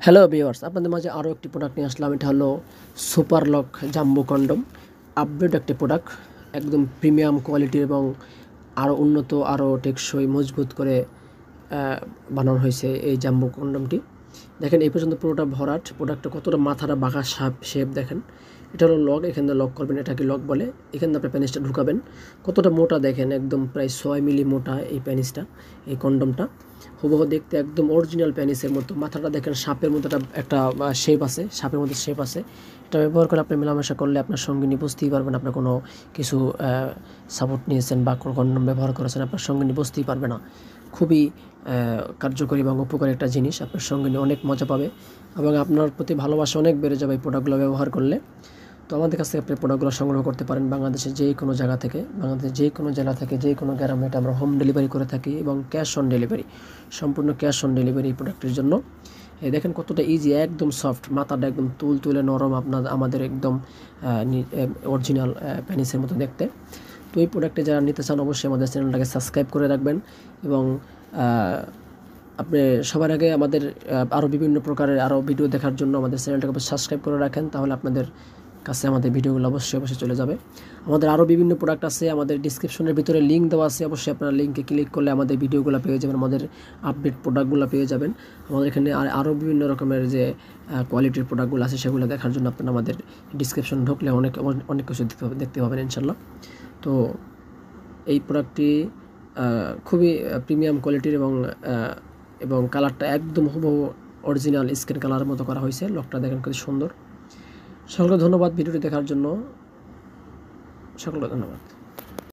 Hello viewers, আপনাদের মাঝে আরও একটি প্রোডাক্ট নিয়ে আসলাম। এটা হলো super lock jumbo condom. Update একটি প্রোডাক্ট, একদম প্রিমিয়াম কোয়ালিটির এবং আরও উন্নত, আরও টেকসই, মজবুত করে বানানো হয়েছে এই জাম্বো কন্ডমটি। দেখেন এই পর্যন্ত পুরোটা ভরাট। প্রোডাক্টটা কতটা মাথাটা বাঁকা শেপ দেখেন। এটা হলো লক, এখান থেকে লক করবেন, এটাকে লক বলে। এখান থেকে আপনি প্যানিসটা ঢুকাবেন। কতটা মোটা দেখেন, একদম প্রায় 6 মিলি মোটা এই প্যানিসটা, এই কন্ডমটা। হুবহু দেখতে একদম অরিজিনাল প্যানিসের মতো। মাথাটা দেখেন সাপের মতো একটা শেপ আছে, সাপের মতো শেপ আছে। এটা ব্যবহার করে আপনি মেলামেশা করলে আপনার সঙ্গিনী বুঝতেই পারবেন আপনার কোনো কিছু সাপোর্ট নিয়েছেন বা কোনো কন্ডম ব্যবহার করেছেন, আপনার সঙ্গিনী বুঝতেই পারবে না। খুবই কার্যকরী এবং উপকারী একটা জিনিস। আপনার সঙ্গিনী অনেক মজা পাবে এবং আপনার প্রতি ভালোবাসা অনেক বেড়ে যাবে এই প্রোডাক্টগুলো ব্যবহার করলে। তো আমাদের কাছ থেকে আপনি প্রোডাক্টগুলো সংগ্রহ করতে পারেন বাংলাদেশের যে কোনো জায়গা থেকে, বাংলাদেশের যে কোনো জেলা থেকে, যে কোনো গ্রামে। এটা আমরা হোম ডেলিভারি করে থাকি এবং ক্যাশ অন ডেলিভারি, সম্পূর্ণ ক্যাশ অন ডেলিভারি এই প্রোডাক্টের জন্য। এই দেখেন কতটা ইজি, একদম সফট, মাথাটা একদম তুলে নরম, আমাদের একদম অরিজিনাল প্যানিসের মতো দেখতে। তো এই প্রোডাক্টে যারা নিতে চান অবশ্যই আমাদের চ্যানেলটাকে সাবস্ক্রাইব করে রাখবেন এবং আপনি সবার আগে আমাদের আরও বিভিন্ন প্রকারের আরও ভিডিও দেখার জন্য আমাদের চ্যানেলটাকে সাবস্ক্রাইব করে রাখেন, তাহলে আপনাদের কাছে আমাদের ভিডিওগুলো অবশ্যই চলে যাবে। আমাদের আরও বিভিন্ন প্রোডাক্ট আছে, আমাদের ডিসক্রিপশনের ভিতরে লিঙ্ক দেওয়া আছে, অবশ্যই আপনারা লিঙ্কে ক্লিক করলে আমাদের ভিডিওগুলো পেয়ে যাবেন, আমাদের আপডেট প্রোডাক্টগুলো পেয়ে যাবেন। আমাদের এখানে আরও বিভিন্ন রকমের যে কোয়ালিটির প্রোডাক্টগুলো আছে সেগুলো দেখার জন্য আপনারা আমাদের ডিসক্রিপশন ঢুকলে অনেক কিছু দেখতে পাবেন ইনশাল্লাহ। তো এই প্রোডাক্টটি খুবই প্রিমিয়াম কোয়ালিটির এবং কালারটা একদম হুবহু অরিজিনাল স্কিন কালারের মতো করা হয়েছে। লকটা দেখেন খুব সুন্দর। সকলকে ধন্যবাদ ভিডিওটি দেখার জন্য, সকলকে ধন্যবাদ।